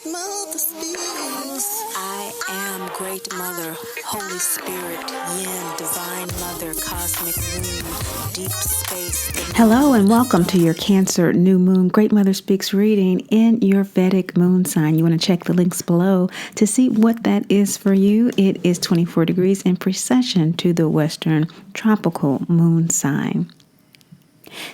I am Great Mother, Holy Spirit, Yin, Divine Mother, Cosmic Moon, Deep Space. Hello and welcome to your Cancer New Moon Great Mother Speaks reading in your Vedic moon sign. You want to check the links below to see what that is for you. It is 24 degrees in precession to the Western tropical moon sign.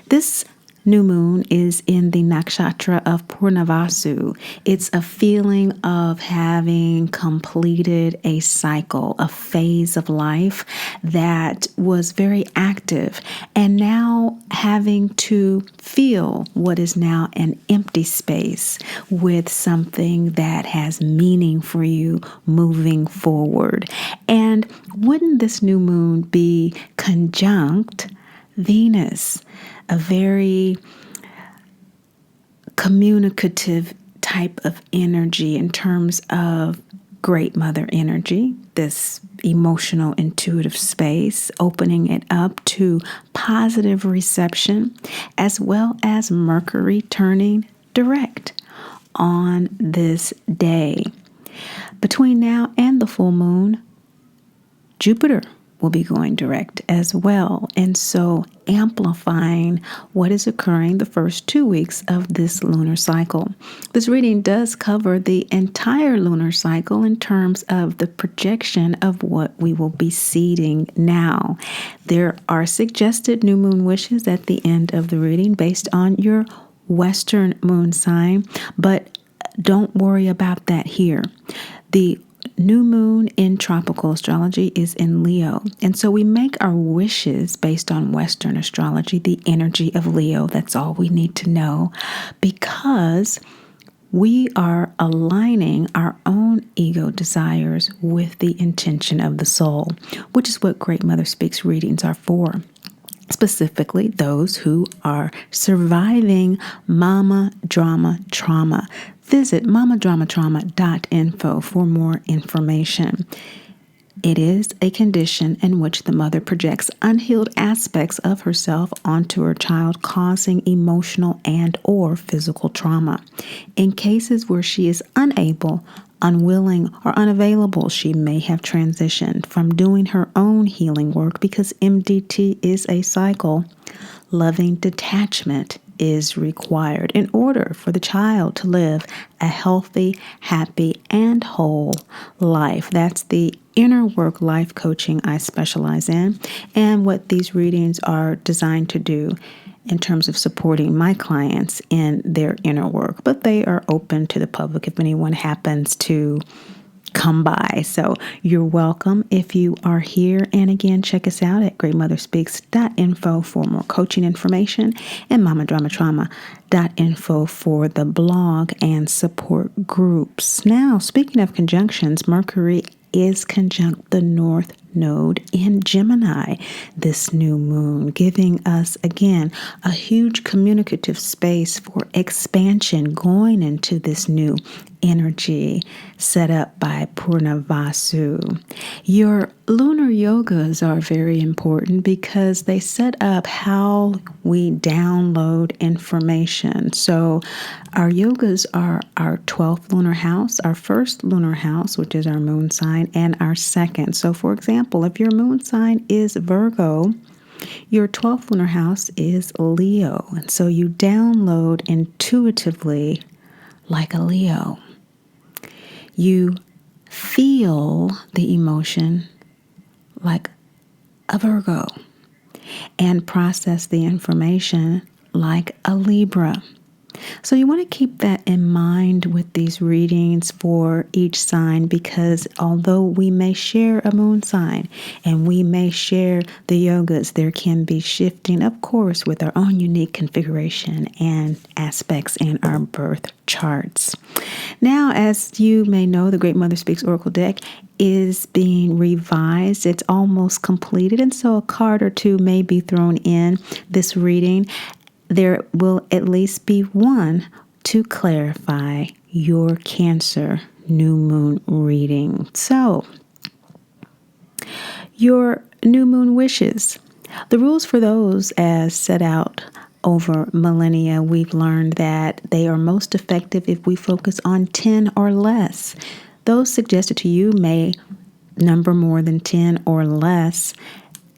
This new moon is in the nakshatra of Purnavasu. It's a feeling of having completed a cycle, a phase of life that was very active, and now having to fill what is now an empty space with something that has meaning for you moving forward. And wouldn't this new moon be conjunct Venus, a very communicative type of energy in terms of Great Mother energy, this emotional, intuitive space, opening it up to positive reception, as well as Mercury turning direct on this day. Between now and the full moon, Jupiter will be going direct as well, and so amplifying what is occurring the first 2 weeks of this lunar cycle. This reading does cover the entire lunar cycle in terms of the projection of what we will be seeding now. There are suggested new moon wishes at the end of the reading based on your Western moon sign, but don't worry about that here. The new moon in tropical astrology is in Leo, and so we make our wishes based on Western astrology, the energy of Leo. That's all we need to know, because we are aligning our own ego desires with the intention of the soul, which is what Great Mother Speaks readings are for. Specifically, those who are surviving mama drama trauma. Visit mamadramatrauma.info for more information. It is a condition in which the mother projects unhealed aspects of herself onto her child, causing emotional and or physical trauma. In cases where she is unable, unwilling, or unavailable, she may have transitioned from doing her own healing work because MDT is a cycle. Loving detachment is required in order for the child to live a healthy, happy, and whole life. That's the inner work life coaching I specialize in, and what these readings are designed to do in terms of supporting my clients in their inner work. But they are open to the public if anyone happens to come by. So you're welcome if you are here. And again, check us out at greatmotherspeaks.info for more coaching information, and mamadramatrauma.info for the blog and support groups. Now, speaking of conjunctions, Mercury is conjunct the North Node in Gemini this new moon, giving us again a huge communicative space for expansion going into this new energy set up by Purnavasu. Your lunar yogas are very important because they set up how we download information. So our yogas are our 12th lunar house, our first lunar house, which is our moon sign, and our second. So for example, if your moon sign is Virgo, your 12th lunar house is Leo. And so you download intuitively like a Leo. You feel the emotion like a Virgo and process the information like a Libra. So you want to keep that in mind with these readings for each sign, because although we may share a moon sign and we may share the yogas, there can be shifting, of course, with our own unique configuration and aspects in our birth charts. Now, as you may know, the Great Mother Speaks Oracle deck is being revised. It's almost completed, and so a card or two may be thrown in this reading. There will at least be one to clarify your Cancer new moon reading. So, your new moon wishes. The rules for those as set out over millennia, we've learned that they are most effective if we focus on 10 or less. Those suggested to you may number more than 10 or less.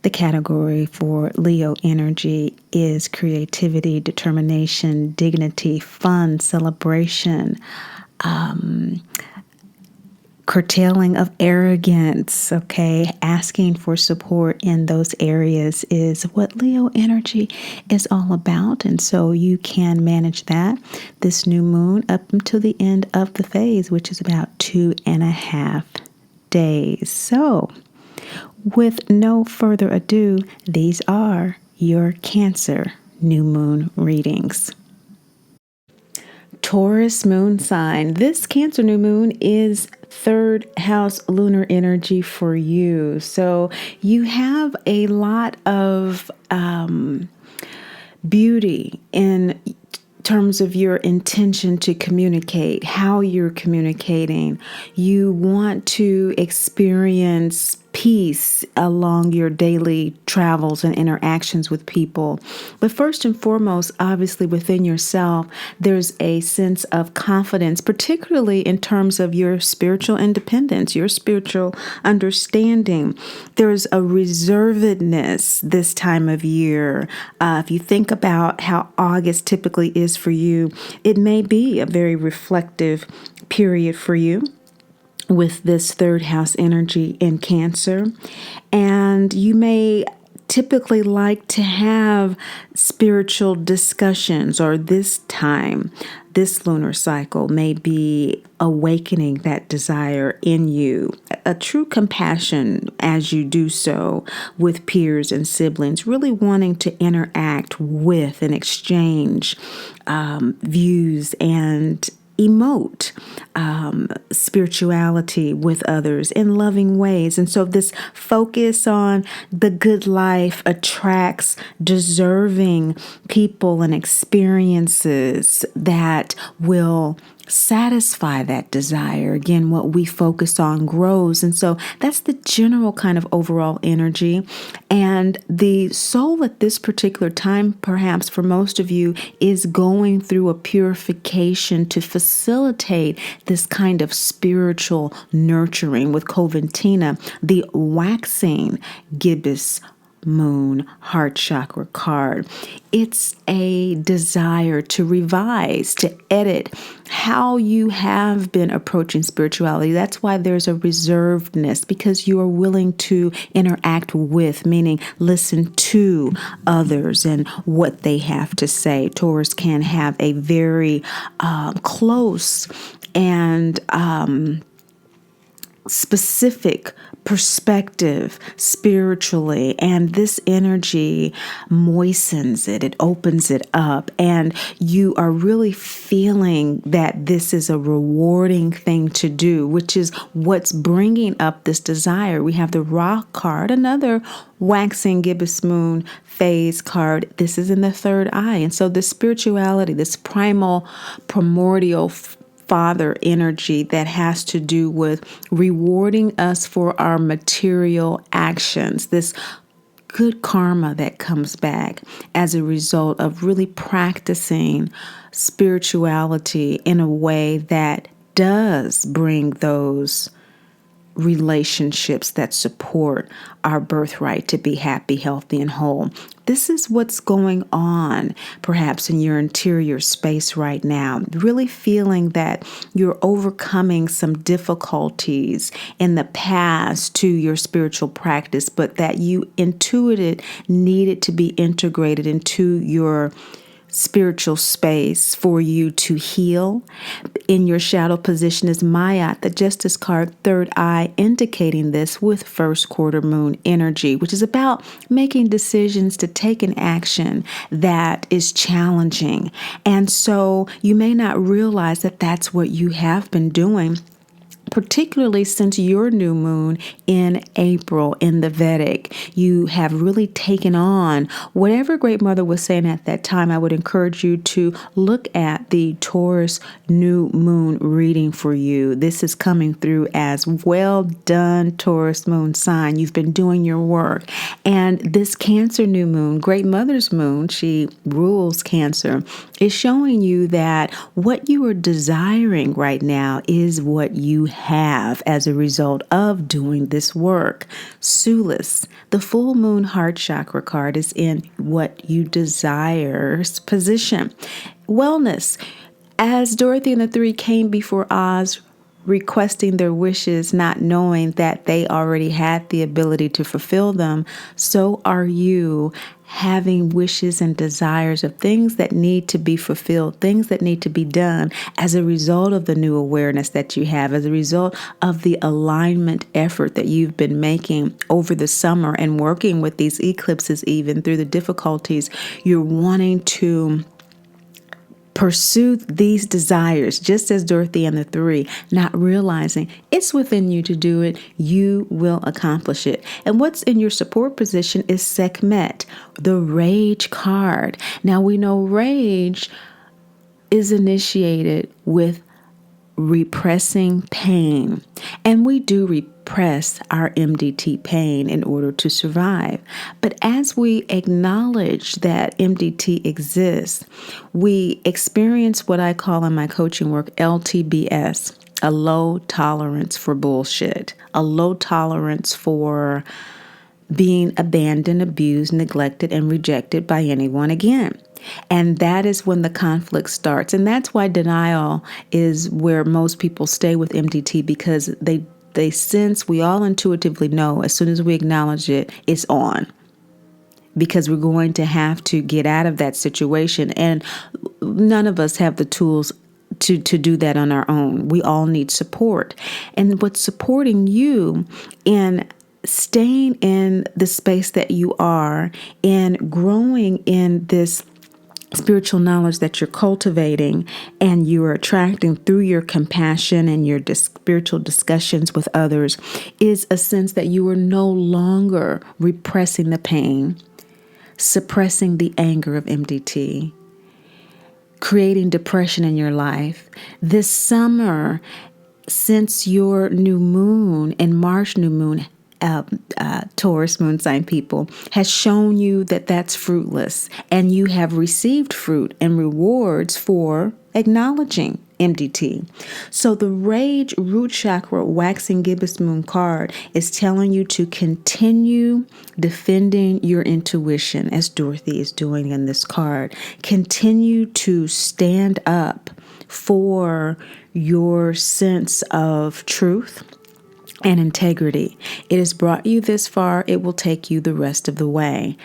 The category for Leo energy is creativity, determination, dignity, fun, celebration, curtailing of arrogance, okay? Asking for support in those areas is what Leo energy is all about. And so you can manage that this new moon up until the end of the phase, which is about 2.5 days. So with no further ado, these are your Cancer new moon readings. Taurus moon sign. This Cancer new moon is third house lunar energy for you. So you have a lot of beauty in terms of your intention to communicate, how you're communicating. You want to experience peace along your daily travels and interactions with people. But first and foremost, obviously within yourself, there's a sense of confidence, particularly in terms of your spiritual independence, your spiritual understanding. There's a reservedness this time of year. If you think about how August typically is for you, it may be a very reflective period for you with this third house energy in Cancer. And you may typically like to have spiritual discussions, or this time, this lunar cycle may be awakening that desire in you, a true compassion as you do so with peers and siblings, really wanting to interact with and exchange views and emote spirituality with others in loving ways. And so this focus on the good life attracts deserving people and experiences that will satisfy that desire. Again, what we focus on grows. And so that's the general kind of overall energy. And the soul at this particular time, perhaps for most of you, is going through a purification to facilitate this kind of spiritual nurturing with Coventina, the waxing gibbous moon heart chakra card. It's a desire to revise, to edit how you have been approaching spirituality. That's why there's a reservedness, because you are willing to interact with, meaning listen to others and what they have to say. Taurus can have a very close and specific perspective spiritually, and this energy moistens it, it opens it up, and you are really feeling that this is a rewarding thing to do, which is what's bringing up this desire. We have the Rock card, another waxing gibbous moon phase card. This is in the third eye, and so this spirituality, this primal, primordial Father energy that has to do with rewarding us for our material actions, this good karma that comes back as a result of really practicing spirituality in a way that does bring those relationships that support our birthright to be happy, healthy, and whole. This is what's going on perhaps in your interior space right now, really feeling that you're overcoming some difficulties in the past to your spiritual practice, but that you intuited needed to be integrated into your spiritual space for you to heal. In your shadow position is Mayat, the Justice card, third eye, indicating this with first quarter moon energy, which is about making decisions to take an action that is challenging. And so you may not realize that that's what you have been doing. particularly since your new moon in April in the Vedic. You have really taken on whatever Great Mother was saying at that time. I would encourage you to look at the Taurus new moon reading for you. This is coming through as well done, Taurus moon sign. You've been doing your work. And this Cancer new moon, Great Mother's moon, she rules Cancer, is showing you that what you are desiring right now is what you have as a result of doing this work. Solace, the full moon heart chakra card, is in what you desire's position. Wellness, as Dorothy and the Three came before Oz, requesting their wishes, not knowing that they already had the ability to fulfill them, so are you, having wishes and desires of things that need to be fulfilled, things that need to be done as a result of the new awareness that you have, as a result of the alignment effort that you've been making over the summer and working with these eclipses, even through the difficulties. You're wanting to pursue these desires, just as Dorothy and the Three, not realizing it's within you to do it. You will accomplish it. And what's in your support position is Sekhmet, the Rage card. Now we know rage is initiated with repressing pain. And we do repress our MDT pain in order to survive. But as we acknowledge that MDT exists, we experience what I call in my coaching work LTBS, a low tolerance for bullshit, a low tolerance for being abandoned, abused, neglected, and rejected by anyone again. And that is when the conflict starts. And that's why denial is where most people stay with MDT, because they sense, we all intuitively know, as soon as we acknowledge it, it's on. Because we're going to have to get out of that situation. And none of us have the tools to do that on our own. We all need support. And what's supporting you in staying in the space that you are and growing in this spiritual knowledge that you're cultivating and you are attracting through your compassion and your spiritual discussions with others is a sense that you are no longer repressing the pain, suppressing the anger of MDT, creating depression in your life. This summer, since your new moon and March new moon, Taurus moon sign people, has shown you that that's fruitless, and you have received fruit and rewards for acknowledging MDT. So the Rage root chakra waxing gibbous moon card is telling you to continue defending your intuition, as Dorothy is doing in this card. Continue to stand up for your sense of truth and integrity. It has brought you this far. It will take you the rest of the way.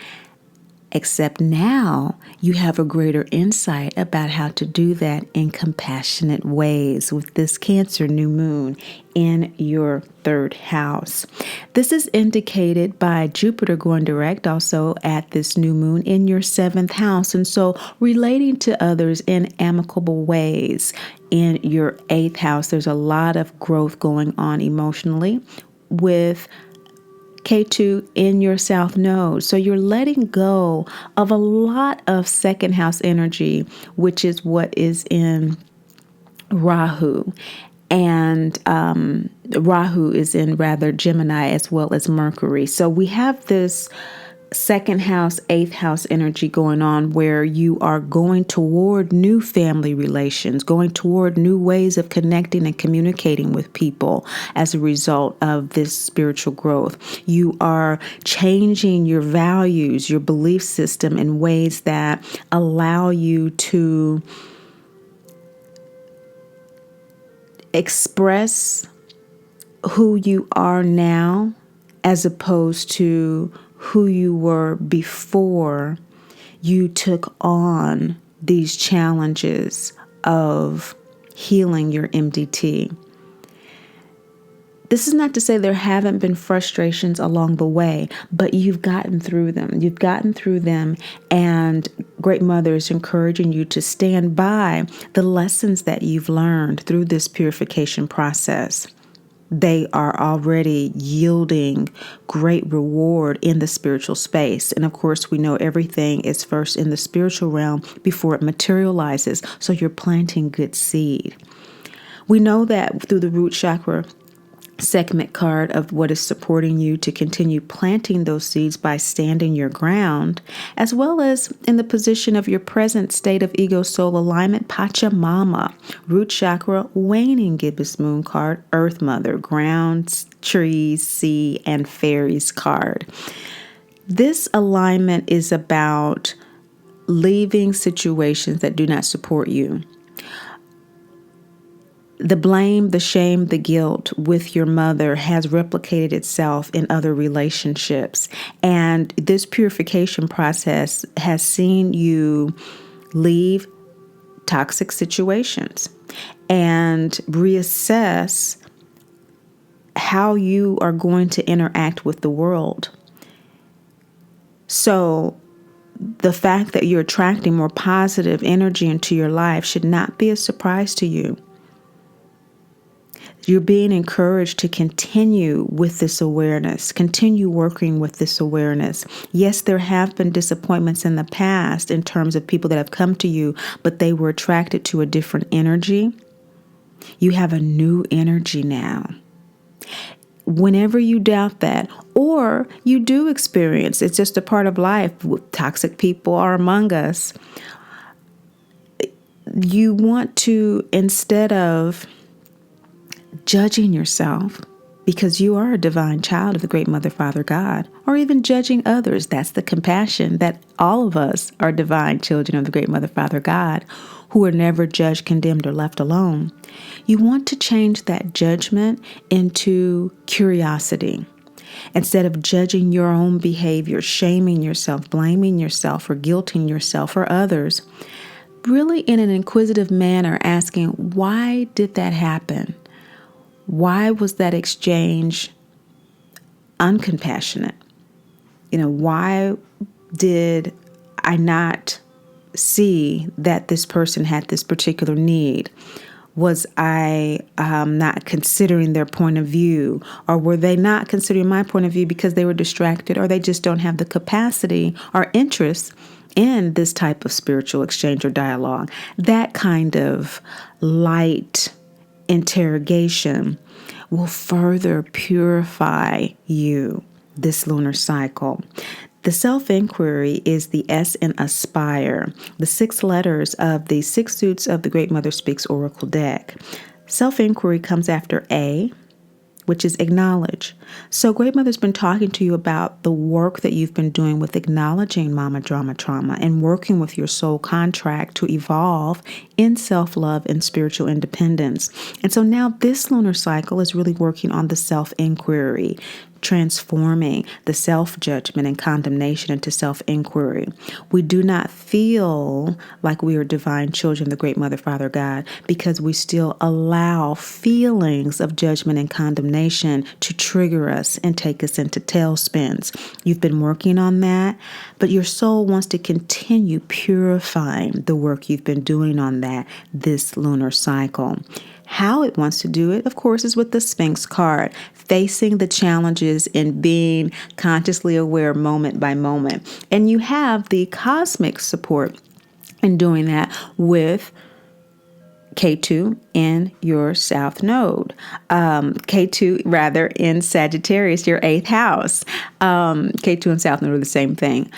Except now you have a greater insight about how to do that in compassionate ways with this Cancer new moon in your third house. This is indicated by Jupiter going direct also at this new moon in your seventh house. And so relating to others in amicable ways in your eighth house, there's a lot of growth going on emotionally with K2 in your south node. So you're letting go of a lot of second house energy, which is what is in Rahu. And Rahu is in rather Gemini as well as Mercury. So we have this second house, eighth house energy going on where you are going toward new family relations, going toward new ways of connecting and communicating with people as a result of this spiritual growth. You are changing your values, your belief system in ways that allow you to express who you are now as opposed to who you were before you took on these challenges of healing your MDT. This is not to say there haven't been frustrations along the way, but you've gotten through them. You've gotten through them, and Great Mother is encouraging you to stand by the lessons that you've learned through this purification process. they are already yielding great reward in the spiritual space. And of course, we know everything is first in the spiritual realm before it materializes. So you're planting good seed. We know that through the root chakra segment card of what is supporting you to continue planting those seeds by standing your ground, as well as in the position of your present state of ego soul alignment, Pachamama, root chakra, waning gibbous moon card, earth mother, ground, trees, sea, and fairies card. This alignment is about leaving situations that do not support you. The blame, the shame, the guilt with your mother has replicated itself in other relationships. And this purification process has seen you leave toxic situations and reassess how you are going to interact with the world. So the fact that you're attracting more positive energy into your life should not be a surprise to you. You're being encouraged to continue with this awareness, continue working with this awareness. Yes, there have been disappointments in the past in terms of people that have come to you, but they were attracted to a different energy. You have a new energy now. Whenever you doubt that, or you do experience, it's just a part of life, toxic people are among us, you want to, instead of judging yourself, because you are a divine child of the great Mother, Father, God, or even judging others. That's the compassion that all of us are divine children of the great Mother, Father, God, who are never judged, condemned, or left alone. You want to change that judgment into curiosity. Instead of judging your own behavior, shaming yourself, blaming yourself, or guilting yourself or others, really in an inquisitive manner asking, why did that happen? Why was that exchange uncompassionate? Why did I not see that this person had this particular need? Was I not considering their point of view? Or were they not considering my point of view because they were distracted, or they just don't have the capacity or interest in this type of spiritual exchange or dialogue? That kind of light interrogation will further purify you this lunar cycle. The self-inquiry is the S in aspire, the 6 letters of the 6 suits of the Great Mother Speaks Oracle deck. Self-inquiry comes after A, which is acknowledge. So Great Mother's been talking to you about the work that you've been doing with acknowledging mama drama trauma and working with your soul contract to evolve in self-love and spiritual independence. And so now this lunar cycle is really working on the self-inquiry, transforming the self-judgment and condemnation into self-inquiry. We do not feel like we are divine children of the great Mother, Father, God, because we still allow feelings of judgment and condemnation to trigger us and take us into tailspins. You've been working on that, but your soul wants to continue purifying the work you've been doing on that this lunar cycle. How it wants to do it, of course, is with the Sphinx card, facing the challenges and being consciously aware moment by moment. And you have the cosmic support in doing that with K2 in your South Node. K2, rather, in Sagittarius, your 8th house. K2 and South Node are the same thing.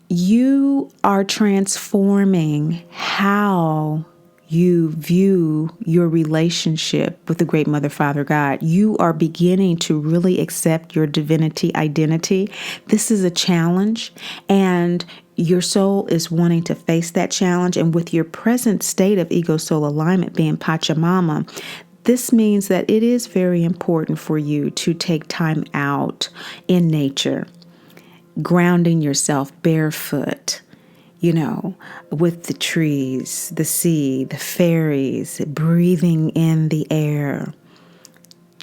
You are transforming how you view your relationship with the great Mother, Father, God. You are beginning to really accept your divinity identity. This is a challenge, and your soul is wanting to face that challenge. And with your present state of ego soul alignment being Pachamama, this means that it is very important for you to take time out in nature, grounding yourself barefoot, with the trees, the sea, the fairies, breathing in the air,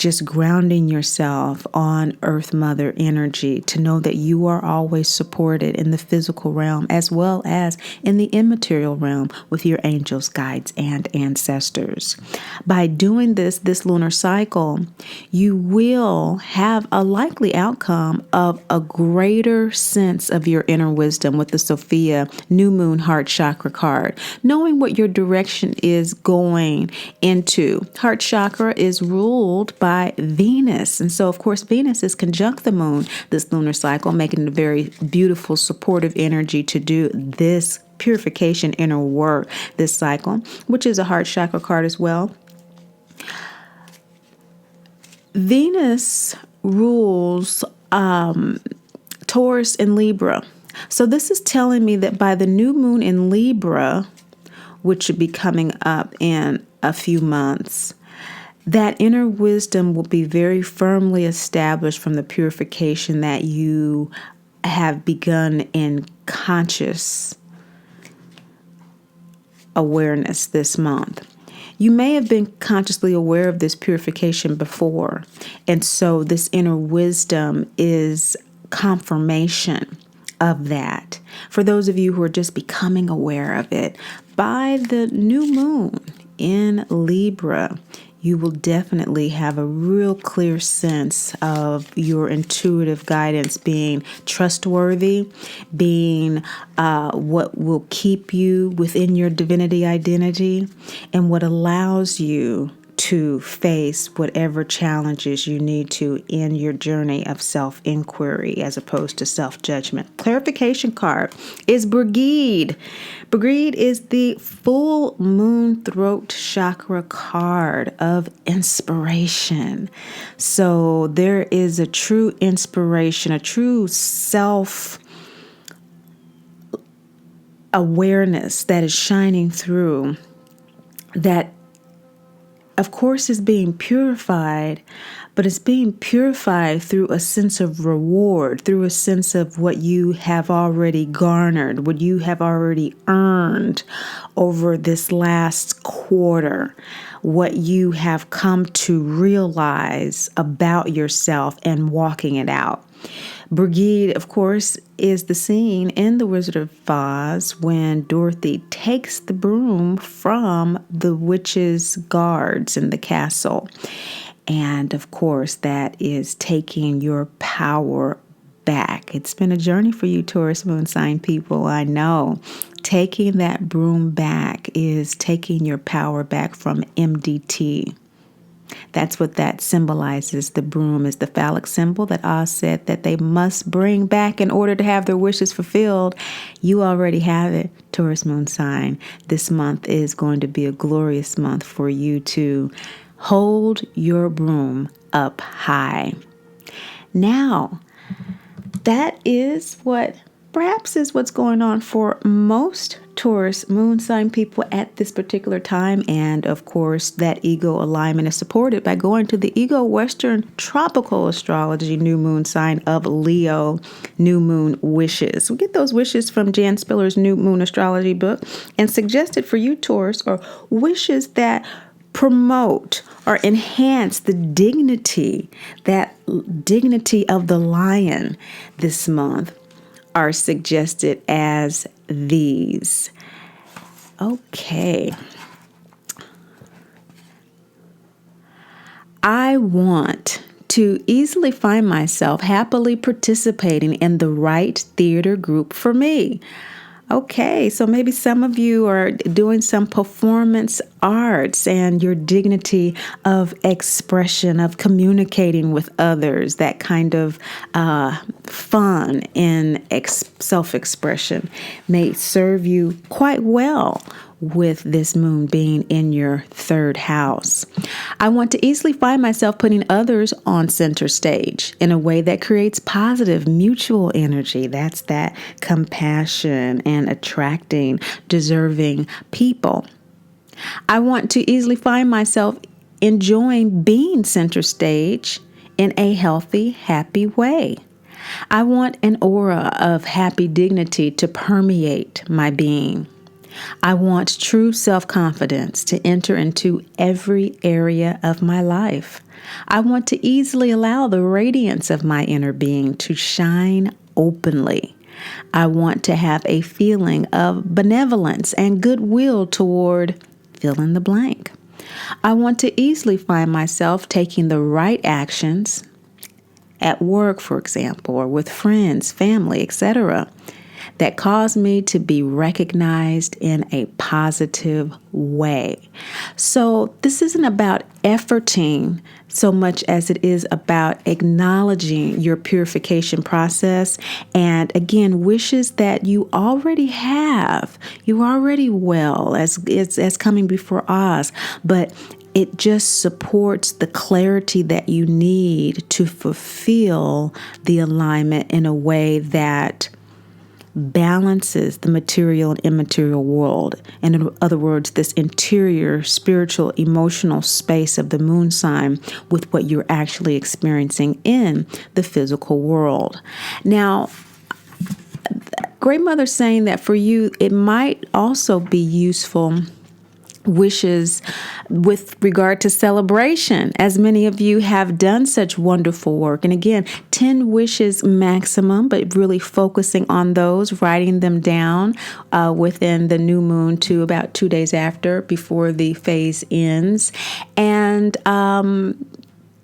just grounding yourself on Earth Mother energy to know that you are always supported in the physical realm as well as in the immaterial realm with your angels, guides, and ancestors. By doing this lunar cycle, you will have a likely outcome of a greater sense of your inner wisdom with the Sophia New Moon Heart Chakra card, knowing what your direction is going into. Heart chakra is ruled by Venus. And so, of course, Venus is conjunct the moon this lunar cycle, making it a very beautiful, supportive energy to do this purification inner work this cycle, which is a heart chakra card as well. Venus rules Taurus and Libra. So this is telling me that by the new moon in Libra, which should be coming up in a few months, that inner wisdom will be very firmly established from the purification that you have begun in conscious awareness this month. You may have been consciously aware of this purification before, and so this inner wisdom is confirmation of that. For those of you who are just becoming aware of it, by the new moon in Libra, you will definitely have a real clear sense of your intuitive guidance being trustworthy, being what will keep you within your divinity identity, and what allows you to face whatever challenges you need to in your journey of self-inquiry as opposed to self-judgment. Clarification card is Brigade. Brigade is the full moon throat chakra card of inspiration. So there is a true inspiration, a true self-awareness that is shining through that, of course, is being purified, but it's being purified through a sense of reward, through a sense of what you have already garnered, what you have already earned over this last quarter, what you have come to realize about yourself and walking it out. Brigade, of course, is the scene in The Wizard of Oz when Dorothy takes the broom from the witch's guards in the castle. And, of course, that is taking your power back. It's been a journey for you, Taurus moon sign people, I know. Taking that broom back is taking your power back from MDT. That's what that symbolizes. The broom is the phallic symbol that Oz said that they must bring back in order to have their wishes fulfilled. You already have it, Taurus moon sign. This month is going to be a glorious month for you to hold your broom up high. Now, that is what perhaps is what's going on for most Taurus moon sign people at this particular time. And of course, that ego alignment is supported by going to the Ego Western Tropical Astrology new moon sign of Leo new moon wishes. We get those wishes from Jan Spiller's new moon astrology book, and suggested for you, Taurus, are wishes that promote or enhance the dignity, that dignity of the lion this month, are suggested as these. Okay. I want to easily find myself happily participating in the right theater group for me. Okay, so maybe some of you are doing some performance arts and your dignity of expression, of communicating with others, that kind of fun in self-expression may serve you quite well with this moon being in your third house. I want to easily find myself putting others on center stage in a way that creates positive mutual energy. That's that compassion and attracting deserving people. I want to easily find myself enjoying being center stage in a healthy, happy way. I want an aura of happy dignity to permeate my being. I want true self-confidence to enter into every area of my life. I want to easily allow the radiance of my inner being to shine openly. I want to have a feeling of benevolence and goodwill toward fill in the blank. I want to easily find myself taking the right actions at work, for example, or with friends, family, etc., that cause me to be recognized in a positive way. So this isn't about efforting so much as it is about acknowledging your purification process, and again, wishes that you already have. You're already well as coming before Oz, but it just supports the clarity that you need to fulfill the alignment in a way that balances the material and immaterial world. And in other words, this interior, spiritual, emotional space of the moon sign with what you're actually experiencing in the physical world. Now, Great Mother's saying that for you, it might also be useful wishes with regard to celebration, as many of you have done such wonderful work. And again, 10 wishes maximum, but really focusing on those, writing them down within the new moon to about 2 days after, before the phase ends. And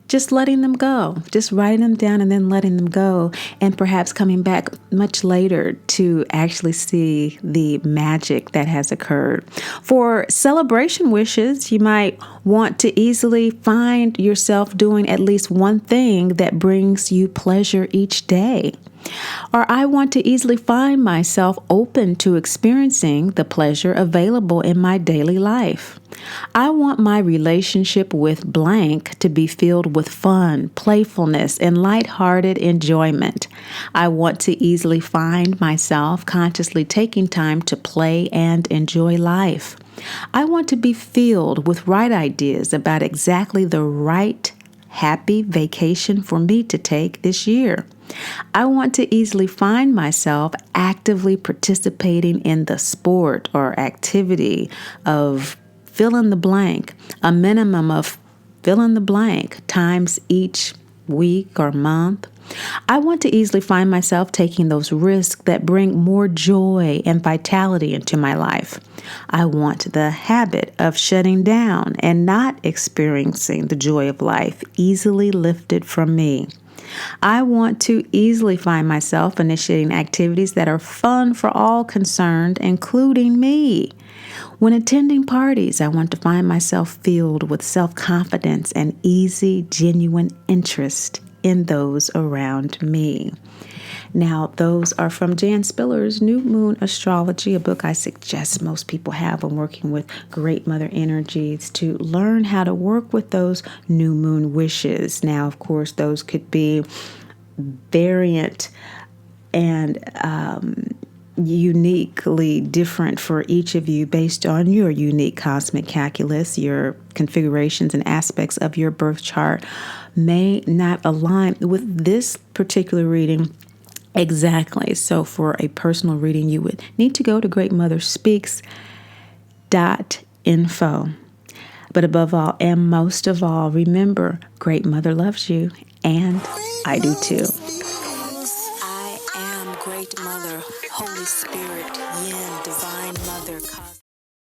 just letting them go, just writing them down and then letting them go, and perhaps coming back much later to actually see the magic that has occurred. For celebration wishes, you might want to easily find yourself doing at least one thing that brings you pleasure each day. Or I want to easily find myself open to experiencing the pleasure available in my daily life. I want my relationship with blank to be filled with fun, playfulness, and lighthearted enjoyment. I want to easily find myself consciously taking time to play and enjoy life. I want to be filled with right ideas about exactly the right happy vacation for me to take this year. I want to easily find myself actively participating in the sport or activity of fill in the blank, a minimum of fill in the blank times each week or month. I want to easily find myself taking those risks that bring more joy and vitality into my life. I want the habit of shutting down and not experiencing the joy of life easily lifted from me. I want to easily find myself initiating activities that are fun for all concerned, including me. When attending parties, I want to find myself filled with self-confidence and easy, genuine interest in those around me. Now, those are from Jan Spiller's New Moon Astrology, a book I suggest most people have when working with Great Mother energies, to learn how to work with those new moon wishes. Now, of course, those could be variant and uniquely different for each of you based on your unique cosmic calculus. Your configurations and aspects of your birth chart may not align with this particular reading exactly. So for a personal reading, you would need to go to greatmotherspeaks.info. But above all and most of all, remember, Great Mother loves you, and I do too. I am Great Mother, Holy Spirit, Yin, Divine Mother,